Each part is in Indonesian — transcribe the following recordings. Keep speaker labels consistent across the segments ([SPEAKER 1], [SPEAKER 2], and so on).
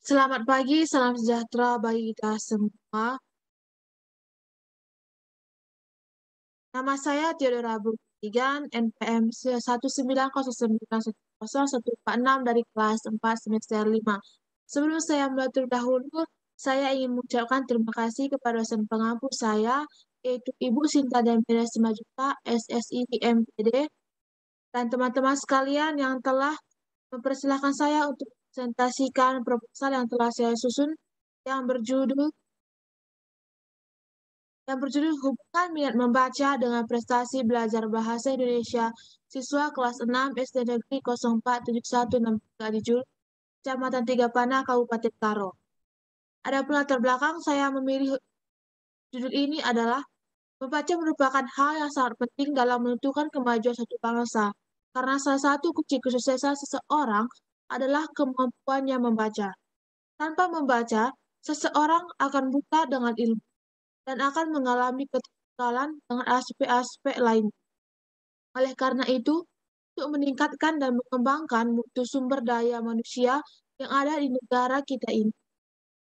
[SPEAKER 1] Selamat pagi, salam sejahtera bagi kita semua. Nama saya Theodora Budigan, NPM 190910146 dari kelas 4 semester 5. Sebelum saya mulai terlebih dahulu, saya ingin mengucapkan terima kasih kepada dosen pengampu saya, yaitu Ibu Sinta Dempira Simajuta, SSI MPD, dan teman-teman sekalian yang telah mempersilahkan saya untuk presentasikan proposal yang telah saya susun yang berjudul hubungan minat membaca dengan prestasi belajar bahasa Indonesia siswa kelas 6 SD Negeri 047163 di Julu, Kecamatan Tiga Panah, Kabupaten Karo. Adapun latar belakang saya memilih judul ini adalah membaca merupakan hal yang sangat penting dalam menentukan kemajuan suatu bangsa, karena salah satu kunci kesuksesan seseorang adalah kemampuannya membaca. Tanpa membaca, seseorang akan buta dengan ilmu dan akan mengalami ketertinggalan dengan aspek-aspek lain. Oleh karena itu, untuk meningkatkan dan mengembangkan mutu sumber daya manusia yang ada di negara kita ini,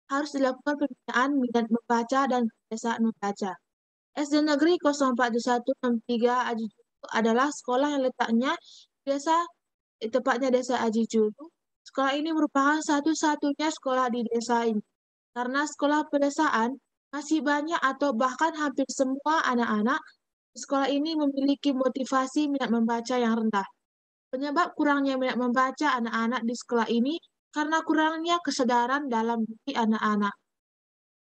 [SPEAKER 1] harus dilakukan pembinaan minat membaca dan kebiasaan membaca. SD Negeri 042163 Aji Julu adalah sekolah yang letaknya tepatnya Desa Aji Julu. Sekolah ini merupakan satu-satunya sekolah di desa ini. Karena sekolah pedesaan masih banyak atau bahkan hampir semua anak-anak di sekolah ini memiliki motivasi minat membaca yang rendah. Penyebab kurangnya minat membaca anak-anak di sekolah ini karena kurangnya kesadaran dalam diri anak-anak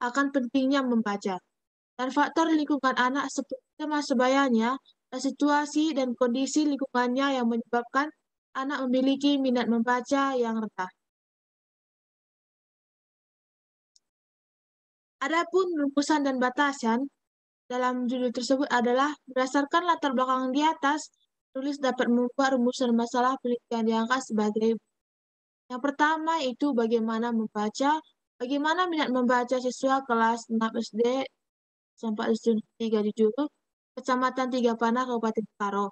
[SPEAKER 1] akan pentingnya membaca. Dan faktor lingkungan anak seperti teman sebayanya, dan situasi dan kondisi lingkungannya yang menyebabkan anak memiliki minat membaca yang rendah. Adapun rumusan dan batasan dalam judul tersebut adalah berdasarkan latar belakang di atas, tulis dapat membuat rumusan masalah penelitian diangkat sebagai yang pertama itu bagaimana membaca, bagaimana minat membaca siswa kelas 6 SD sampai SD 3 di Julu, Kecamatan Tiga Panah, Kabupaten Karo.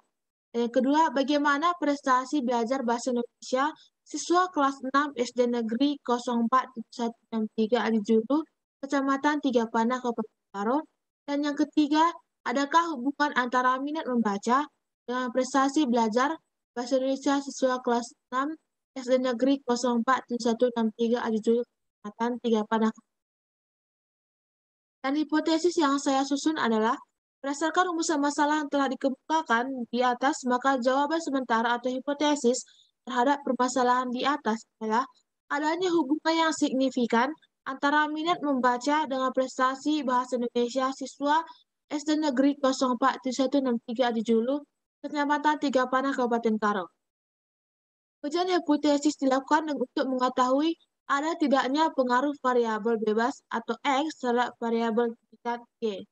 [SPEAKER 1] Yang kedua, bagaimana prestasi belajar bahasa Indonesia siswa kelas 6 SD Negeri 041163 di Julu, Kecamatan Tiga Panah, Kabupaten Karo. Dan yang ketiga, adakah hubungan antara minat membaca dengan prestasi belajar bahasa Indonesia siswa kelas 6 SD Negeri 047163 di Julu, Kecamatan Tiga Panah. Dan hipotesis yang saya susun adalah, berdasarkan rumusan masalah yang telah dikemukakan di atas, maka jawaban sementara atau hipotesis terhadap permasalahan di atas adalah adanya hubungan yang signifikan antara minat membaca dengan prestasi bahasa Indonesia siswa SD Negeri 047163 di Julu, Kecamatan Tiga Panah, Kabupaten Karo. Ujian hipotesis dilakukan untuk mengetahui ada tidaknya pengaruh variabel bebas atau X terhadap variabel tingkat Y.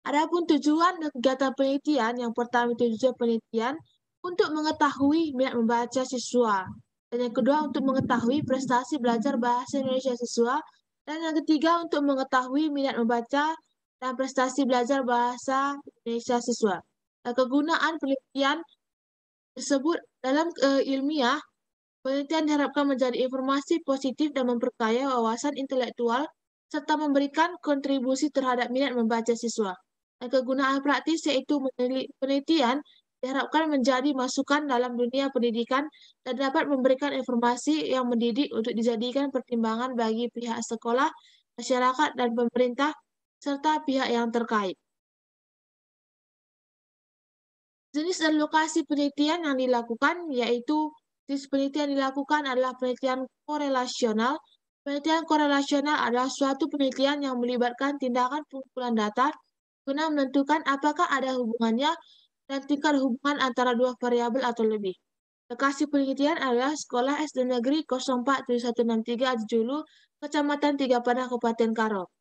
[SPEAKER 1] Adapun tujuan dan kegiatan penelitian, yang pertama itu tujuan penelitian untuk mengetahui minat membaca siswa, dan yang kedua untuk mengetahui prestasi belajar bahasa Indonesia siswa, dan yang ketiga untuk mengetahui minat membaca dan prestasi belajar bahasa Indonesia siswa. Dan kegunaan penelitian tersebut dalam ilmiah, penelitian diharapkan menjadi informasi positif dan memperkaya wawasan intelektual serta memberikan kontribusi terhadap minat membaca siswa. Dan kegunaan praktis yaitu penelitian diharapkan menjadi masukan dalam dunia pendidikan dan dapat memberikan informasi yang mendidik untuk dijadikan pertimbangan bagi pihak sekolah, masyarakat, dan pemerintah, serta pihak yang terkait. Jenis dan lokasi penelitian yang dilakukan yaitu jenis penelitian yang dilakukan adalah penelitian korelasional. Penelitian korelasional adalah suatu penelitian yang melibatkan tindakan pengumpulan data guna menentukan apakah ada hubungannya dan tingkat hubungan antara dua variabel atau lebih. Lokasi penelitian adalah Sekolah SD Negeri 047163 Julu, Kecamatan Tiga Panah, Kabupaten Karo.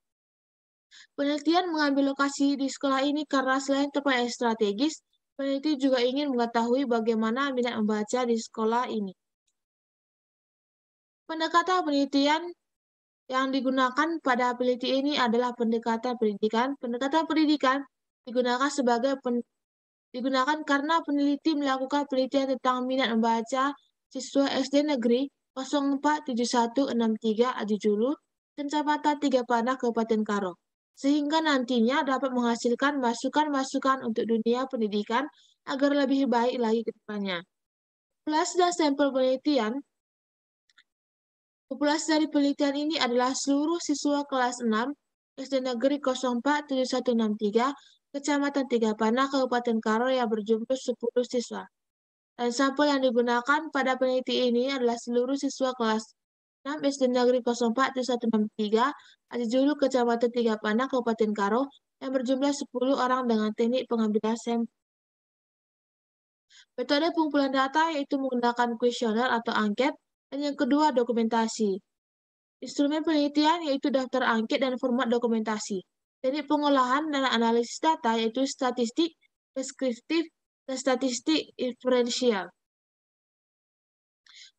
[SPEAKER 1] Penelitian mengambil lokasi di sekolah ini karena selain tempat yang strategis, peneliti juga ingin mengetahui bagaimana minat membaca di sekolah ini. Pendekatan penelitian yang digunakan pada peneliti ini adalah pendekatan pendidikan. Pendekatan pendidikan digunakan karena peneliti melakukan penelitian tentang minat membaca siswa SD Negeri 047163 Adijulu, Kecamatan Tiga Panah, Kabupaten Karo, sehingga nantinya dapat menghasilkan masukan-masukan untuk dunia pendidikan agar lebih baik lagi ke depannya. Populasi dan sampel penelitian. Populasi dari penelitian ini adalah seluruh siswa kelas 6 SD Negeri 047163, Kecamatan Tiga Panah, Kabupaten Karo yang berjumlah 10 siswa. Dan sampel yang digunakan pada penelitian ini adalah seluruh siswa kelas 6 SD Negeri 047163, Adijulu, Kecamatan Tiga Panah, Kabupaten Karo, yang berjumlah 10 orang dengan teknik pengambilan sampel. Metode pengumpulan data yaitu menggunakan kuesioner atau angket, dan yang kedua dokumentasi. Instrumen penelitian yaitu daftar angket dan format dokumentasi. Teknik pengolahan dan analisis data yaitu statistik deskriptif dan statistik inferensial.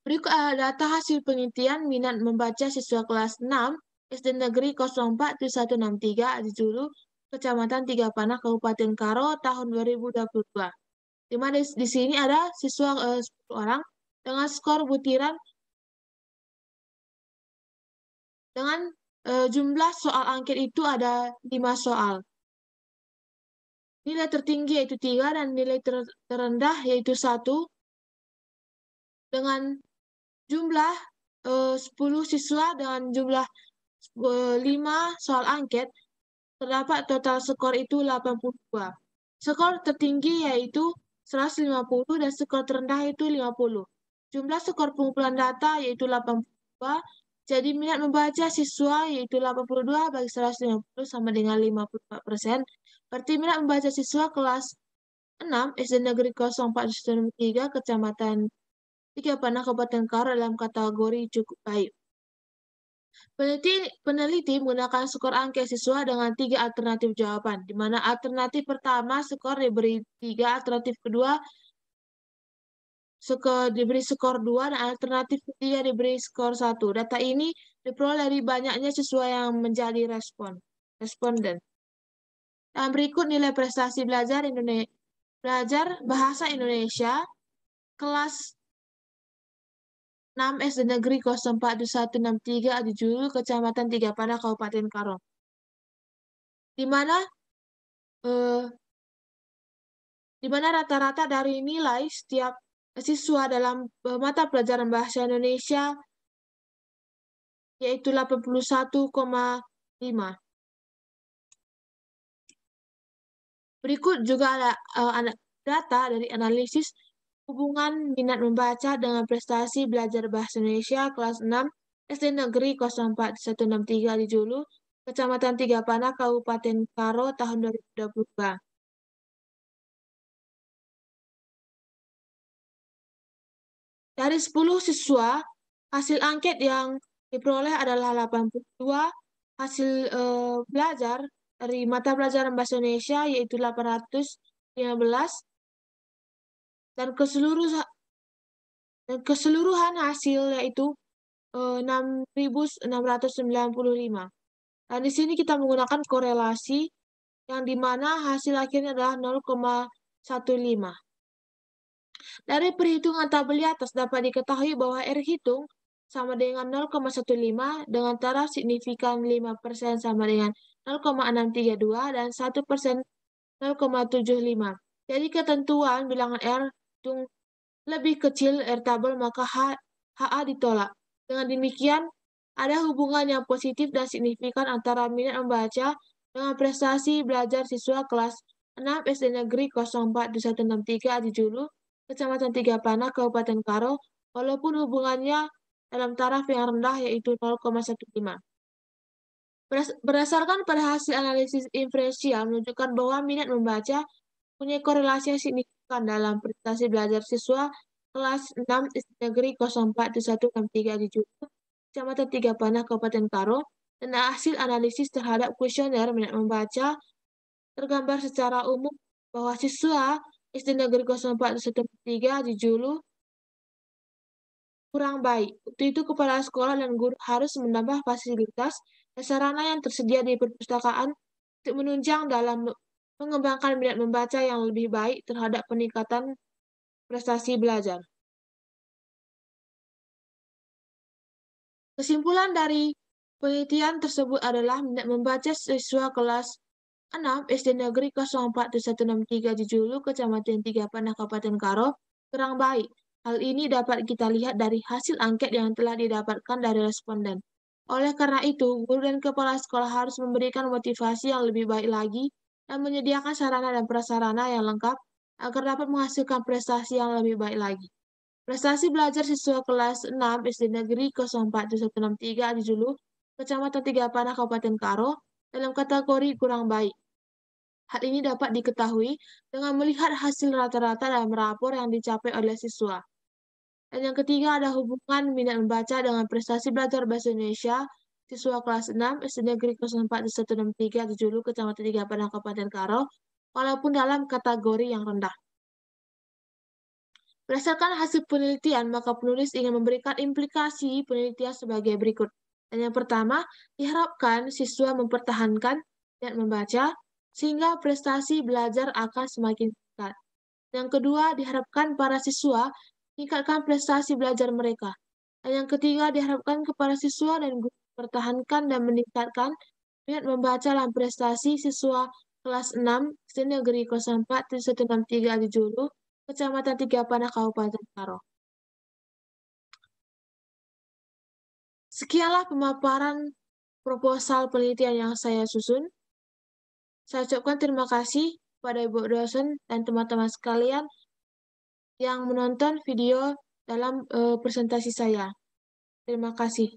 [SPEAKER 1] Berikut data hasil penelitian minat membaca siswa kelas 6 SD Negeri 047163 Adijulu, Kecamatan Tiga Panah, Kabupaten Karo tahun 2022. Di mana di sini ada siswa 10 orang dengan skor butiran dengan jumlah soal angket itu ada 5 soal. Nilai tertinggi yaitu 3 dan nilai terendah yaitu 1. Dengan jumlah 10 siswa dengan jumlah 5 soal angket, terdapat total skor itu 82. Skor tertinggi yaitu 150 dan skor terendah itu 50. Jumlah skor pengumpulan data yaitu 82. Jadi minat membaca siswa yaitu 82 bagi 150 sama dengan 54%. Berarti minat membaca siswa kelas 6 SD Negeri 0493 Kecamatan Tiga Panah, Kabupaten Karo dalam kategori cukup baik. Peneliti menggunakan skor angket siswa dengan 3 alternatif jawaban, di mana alternatif pertama skor diberi 3, alternatif kedua diberi skor 2, dan alternatif ketiga diberi skor 1. Data ini diperoleh dari banyaknya siswa yang menjadi responden. Dan berikut nilai prestasi belajar bahasa Indonesia kelas 6 SD Negeri 047163 Adijulu, Kecamatan Tiga Panah, Kabupaten Karo. Di mana rata-rata dari nilai setiap siswa dalam mata pelajaran bahasa Indonesia yaitu 81,5. Berikut juga ada data dari analisis hubungan minat membaca dengan prestasi belajar bahasa Indonesia kelas 6 SD Negeri 047163 Adijulu, Kecamatan Tiga Panah, Kabupaten Karo tahun 2022. Dari 10 siswa, hasil angket yang diperoleh adalah 82, hasil belajar dari mata pelajaran bahasa Indonesia yaitu 815, dan keseluruhan hasil yaitu 6.695. Dan di sini kita menggunakan korelasi yang dimana hasil akhirnya adalah 0,15. Dari perhitungan tabel di atas dapat diketahui bahwa R hitung sama dengan 0,15 dengan taraf signifikan 5% sama dengan 0,632 dan 1% 0,75. Jadi ketentuan bilangan R hitung lebih kecil R tabel maka HA ditolak. Dengan demikian, ada hubungan yang positif dan signifikan antara minat membaca dengan prestasi belajar siswa kelas 6 SD Negeri 047163 Adijulu, Kecamatan Tiga Panah, Kabupaten Karo, walaupun hubungannya dalam taraf yang rendah yaitu 0,15. Berdasarkan pada hasil analisis inferensial menunjukkan bahwa minat membaca punya korelasi yang signifikan dalam prestasi belajar siswa kelas 6 SD Negeri 047163 Adijulu, Kecamatan Tiga Panah, Kabupaten Karo, dan hasil analisis terhadap kuesioner minat membaca tergambar secara umum bahwa siswa SD Negeri 0413 Adijulu kurang baik. Waktu itu kepala sekolah dan guru harus menambah fasilitas dan sarana yang tersedia di perpustakaan untuk menunjang dalam mengembangkan minat membaca yang lebih baik terhadap peningkatan prestasi belajar. Kesimpulan dari penelitian tersebut adalah minat membaca siswa kelas 6 SD Negeri 04163 di Julu, Kecamatan Tiga Panah, Kabupaten Karo, kurang baik. Hal ini dapat kita lihat dari hasil angket yang telah didapatkan dari responden. Oleh karena itu, guru dan kepala sekolah harus memberikan motivasi yang lebih baik lagi dan menyediakan sarana dan prasarana yang lengkap agar dapat menghasilkan prestasi yang lebih baik lagi. Prestasi belajar siswa kelas 6 SD Negeri 04163 di Julu, Kecamatan Tiga Panah, Kabupaten Karo, dalam kategori kurang baik. Hal ini dapat diketahui dengan melihat hasil rata-rata dalam rapor yang dicapai oleh siswa. Dan yang ketiga ada hubungan minat membaca dengan prestasi belajar bahasa Indonesia siswa kelas 6 SD Negeri 04163 di Julu, Kecamatan Tiga Panah, Kabupaten Karo, walaupun dalam kategori yang rendah. Berdasarkan hasil penelitian, maka penulis ingin memberikan implikasi penelitian sebagai berikut. Dan yang pertama, diharapkan siswa mempertahankan dan membaca, sehingga prestasi belajar akan semakin meningkat. Yang kedua, diharapkan para siswa meningkatkan prestasi belajar mereka. Dan yang ketiga, diharapkan kepada siswa dan guru mempertahankan dan meningkatkan minat membaca dalam prestasi siswa kelas 6 SD Negeri 04163 di Julu, Kecamatan Tiga Panah, Kabupaten Karo. Sekianlah pemaparan proposal penelitian yang saya susun. Saya ucapkan terima kasih kepada Ibu dosen dan teman-teman sekalian yang menonton video dalam presentasi saya. Terima kasih.